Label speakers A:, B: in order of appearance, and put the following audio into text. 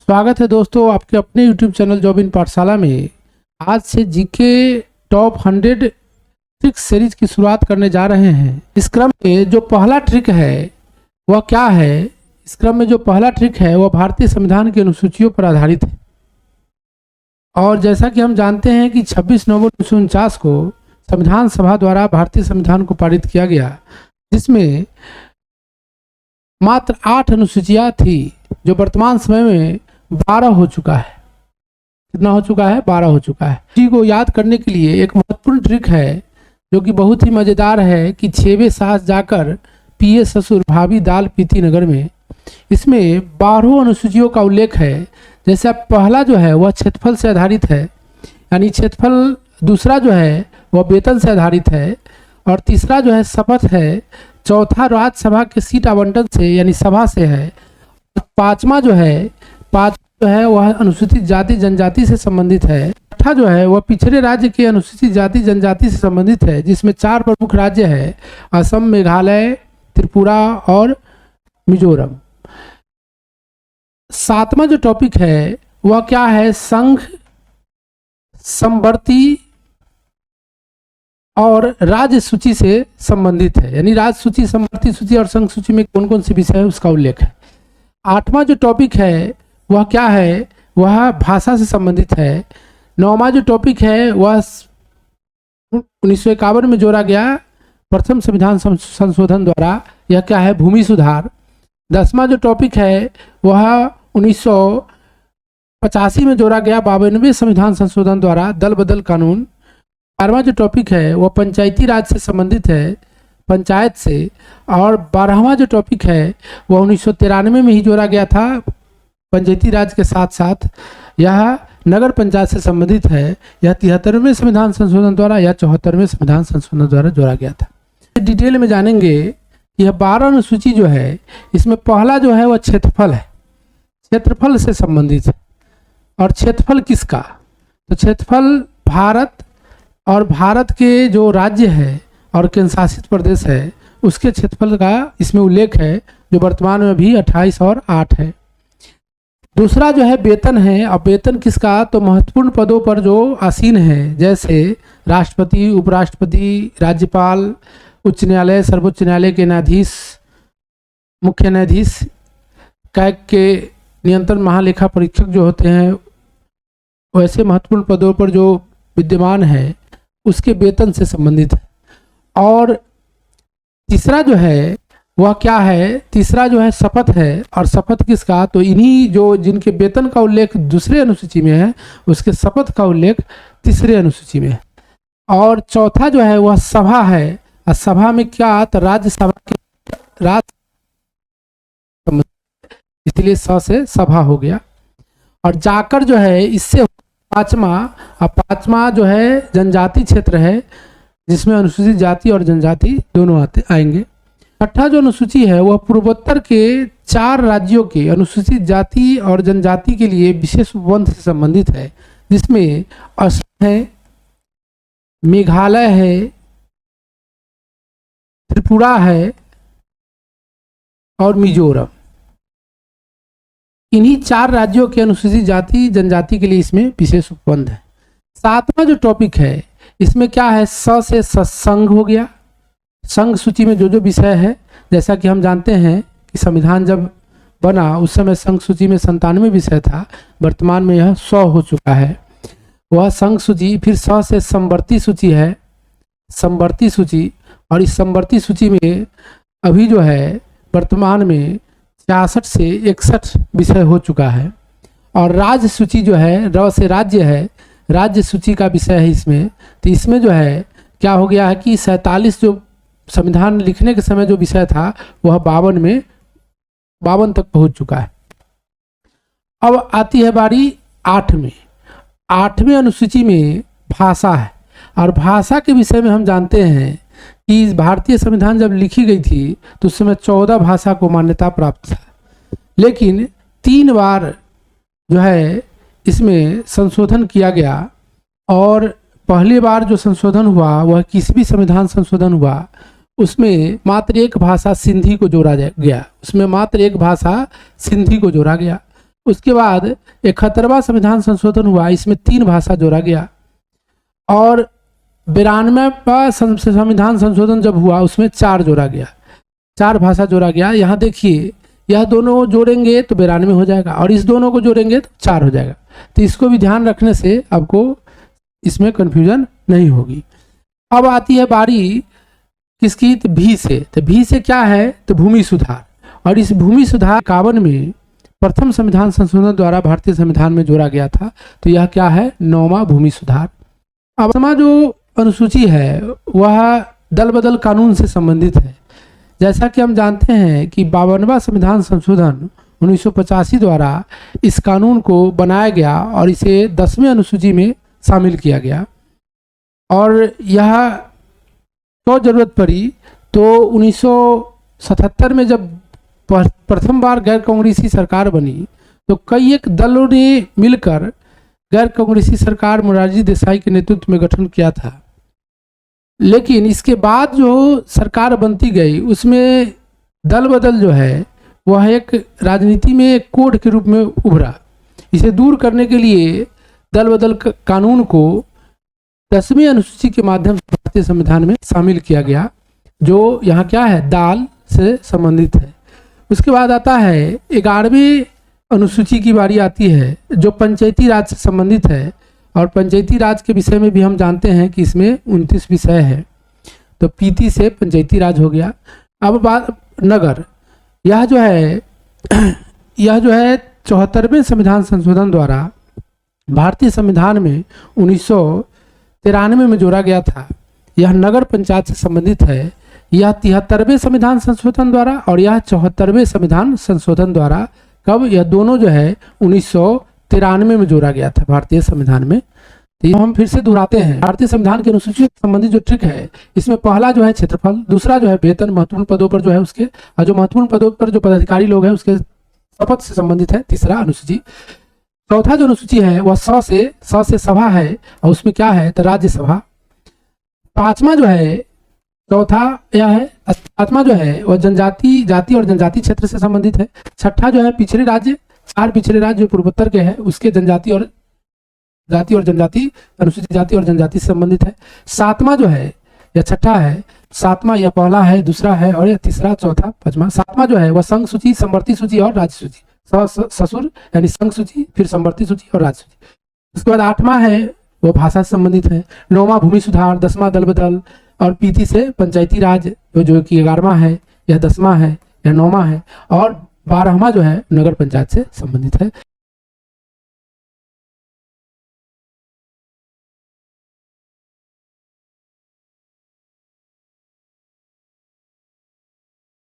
A: स्वागत है दोस्तों आपके अपने YouTube चैनल जॉब इन पाठशाला में। आज से जीके टॉप 100 ट्रिक्स सीरीज की शुरुआत करने जा रहे हैं। इस क्रम में जो पहला ट्रिक है वह क्या है? इस क्रम में जो पहला ट्रिक है वह भारतीय संविधान की अनुसूचियों पर आधारित है। और जैसा कि हम जानते हैं कि 26 नवंबर 1949 को संविधान सभा द्वारा भारतीय संविधान को पारित किया गया, जिसमें मात्र 8 अनुसूचियां थी, जो वर्तमान समय में 12 हो चुका है। कितना हो चुका है? 12 हो चुका है। इसी को याद करने के लिए एक महत्वपूर्ण ट्रिक है जो कि बहुत ही मज़ेदार है कि 6वें सास जाकर पिए ससुर भाभी दाल पीती नगर में। इसमें 12 अनुसूचियों का उल्लेख है। जैसे पहला जो है वह क्षेत्रफल से आधारित है, यानी क्षेत्रफल। दूसरा जो है वह वेतन से आधारित है, और तीसरा जो है शपथ है। चौथा राज्यसभा के सीट आवंटन से यानी सभा से है। पांचवा जो है वह अनुसूचित जाति जनजाति से संबंधित है। छठा जो है वह पिछड़े राज्य के अनुसूचित जाति जनजाति से संबंधित है, जिसमें 4 प्रमुख राज्य है: असम, मेघालय, त्रिपुरा और मिजोरम। 7वां जो टॉपिक है वह क्या है? संघ, समवर्ती और राज्य सूची से संबंधित है, यानी राज्य सूची, समवर्ती सूची और संघ सूची में कौन कौन से विषय है उसका उल्लेख है। 8वां जो टॉपिक है वह क्या है? वह भाषा से संबंधित है। 9वां जो टॉपिक है वह 1951 में जोड़ा गया प्रथम संविधान संशोधन द्वारा, यह क्या है? भूमि सुधार। 10वां जो टॉपिक है वह 1985 में जोड़ा गया 52वें संविधान संशोधन द्वारा दल बदल कानून। 12वां जो टॉपिक है वह पंचायती राज से संबंधित है, पंचायत से। और 12वां जो टॉपिक है वह 1993 में ही जोड़ा गया था पंचायती राज के साथ साथ, यह नगर पंचायत से संबंधित है। यह 73वें संविधान संशोधन द्वारा या 74वें संविधान संशोधन द्वारा जोड़ा गया था। डिटेल में जानेंगे। यह 12 अनुसूची जो है, इसमें पहला जो है वह क्षेत्रफल है, क्षेत्रफल से संबंधित है। और क्षेत्रफल किसका? तो क्षेत्रफल भारत और भारत के जो राज्य है और केंद्र शासित प्रदेश है उसके क्षेत्रफल का इसमें उल्लेख है, जो वर्तमान में भी 28 और 8 है। दूसरा जो है वेतन है। अब वेतन किसका? तो महत्वपूर्ण पदों पर जो आसीन है, जैसे राष्ट्रपति, उपराष्ट्रपति, राज्यपाल, उच्च न्यायालय, सर्वोच्च न्यायालय के न्यायाधीश, मुख्य न्यायाधीश, कैग के नियंत्रण महालेखा परीक्षक जो होते हैं, वैसे महत्वपूर्ण पदों पर जो विद्यमान है उसके वेतन से संबंधित है। और तीसरा जो है वह क्या है? तीसरा जो है शपथ है। और शपथ किसका? तो इन्हीं जो जिनके वेतन का उल्लेख दूसरे अनुसूची में है उसके शपथ का उल्लेख तीसरे अनुसूची में है। और चौथा जो है वह सभा है। और सभा में क्या? तो राज्यसभा के इसलिए स से सभा हो गया। और जाकर जो है इससे पांचवा जो है जनजाति क्षेत्र है, जिसमें अनुसूचित जाति और जनजाति दोनों आएंगे। 6ठा जो अनुसूची है वह पूर्वोत्तर के 4 राज्यों के अनुसूचित जाति और जनजाति के लिए विशेष उपबंध से संबंधित है, जिसमें असम है, मेघालय है, त्रिपुरा है और मिजोरम। इन्हीं 4 राज्यों के अनुसूचित जाति जनजाति के लिए इसमें विशेष उपबंध है। 7वां जो टॉपिक है इसमें क्या है? स से संघ हो गया। संघ सूची में जो जो विषय है, जैसा कि हम जानते हैं कि संविधान जब बना उस समय संघ सूची में 97 विषय था, वर्तमान में यह 100 हो चुका है। वह संघ सूची। फिर स से समवर्ती सूची है, समवर्ती सूची। और इस समवर्ती सूची में अभी जो है वर्तमान में 66 से 61 विषय हो चुका है। और राज्य सूची जो है, र से राज्य है, राज्य सूची का विषय है इसमें। तो इसमें जो है क्या हो गया है कि 47 जो संविधान लिखने के समय जो विषय था वह 52 तक पहुंच चुका है। अब आती है बारी 8वें अनुसूची में भाषा है। और भाषा के विषय में हम जानते हैं कि भारतीय संविधान जब लिखी गई थी तो उस समय 14 भाषा को मान्यता प्राप्त था, लेकिन 3 बार जो है इसमें संशोधन किया गया। और पहली बार जो संशोधन हुआ वह 21वीं संविधान संशोधन हुआ, उसमें मात्र एक भाषा सिंधी को जोड़ा गया। उसमें मात्र एक भाषा सिंधी को जोड़ा गया। उसके बाद 71वां संविधान संशोधन हुआ, इसमें 3 भाषा जोड़ा गया। और 92वां संविधान संशोधन जब हुआ उसमें 4 जोड़ा गया, 4 भाषा जोड़ा गया। यहाँ देखिए, यह दोनों जोड़ेंगे तो 92 हो जाएगा और इस दोनों को जोड़ेंगे तो 4 हो जाएगा। तो इसको भी ध्यान रखने से आपको इसमें कन्फ्यूजन नहीं होगी। अब आती है बारी किसकी, तो भी से। तो भी से क्या है, तो भूमि सुधार। और इस भूमि सुधार 51 में प्रथम संविधान संशोधन द्वारा भारतीय संविधान में जोड़ा गया था। तो यह क्या है, 9वां भूमि सुधार। अब जो अनुसूची है वह दल बदल कानून से संबंधित है। जैसा कि हम जानते हैं कि 52वां संविधान संशोधन 1985 द्वारा इस कानून को बनाया गया और इसे 10वीं अनुसूची में शामिल किया गया। और यह तो जरूरत पड़ी तो 1977 में जब प्रथम बार गैर कांग्रेसी सरकार बनी तो कई एक दलों ने मिलकर गैर कांग्रेसी सरकार मोरारजी देसाई के नेतृत्व में गठन किया था। लेकिन इसके बाद जो सरकार बनती गई उसमें दल बदल जो है वह एक राजनीति में एक कोड के रूप में उभरा। इसे दूर करने के लिए दल बदल कानून को 10वीं अनुसूची के माध्यम से भारतीय संविधान में शामिल किया गया, जो यहाँ क्या है, दाल से संबंधित है। उसके बाद आता है 11वीं अनुसूची की बारी आती है जो पंचायती राज से संबंधित है। और पंचायती राज के विषय में भी हम जानते हैं कि इसमें 29 विषय है। तो पीती से पंचायती राज हो गया। अब बात नगर, यह जो है 74वें संविधान संशोधन द्वारा भारतीय संविधान में 1993 में जोड़ा गया था। यह नगर पंचायत से संबंधित है। यह 73वें संविधान संशोधन द्वारा और यह 74वें संविधान संशोधन द्वारा, कब, यह दोनों जो है 1993 में जोड़ा गया था भारतीय संविधान में। तो हम फिर से दोहराते हैं, भारतीय संविधान के अनुसूची से संबंधित जो ट्रिक है इसमें पहला जो है क्षेत्रफल, दूसरा जो है वेतन, महत्वपूर्ण पदों पर जो है उसके, और जो महत्वपूर्ण पदों पर जो पदाधिकारी लोग हैं उसके शपथ से संबंधित है, तीसरा अनुसूची। चौथा जो अनुसूची है वह 100 से सभा है और उसमें क्या है, तो राज्यसभा। पांचवा जो है, चौथा यह है, पांचवा जो है वह जाति और जनजाति क्षेत्र से संबंधित है। छठा जो है पिछड़े राज्य, 4 पिछड़े राज्य जो पूर्वोत्तर के हैं उसके जाति और जनजाति, अनुसूचित जाति और जनजाति से संबंधित है। 7वां जो है, यह छठा है, 7वां यह पहला है, दूसरा है और यह तीसरा, चौथा, 5वां। 7वां जो है वह संघ सूची, समवर्ती सूची और राज्य सूची, ससुर यानी संघ सूची, फिर समवर्ती सूची और राज्य सूची। उसके बाद 8वां है वो भाषा से संबंधित है। 9वां भूमि सुधार, 10वां दल बदल और पीती से पंचायती राज जो कि 11वां है, यह 10वां है, यह 9वां है और 12वां जो है नगर पंचायत से संबंधित है।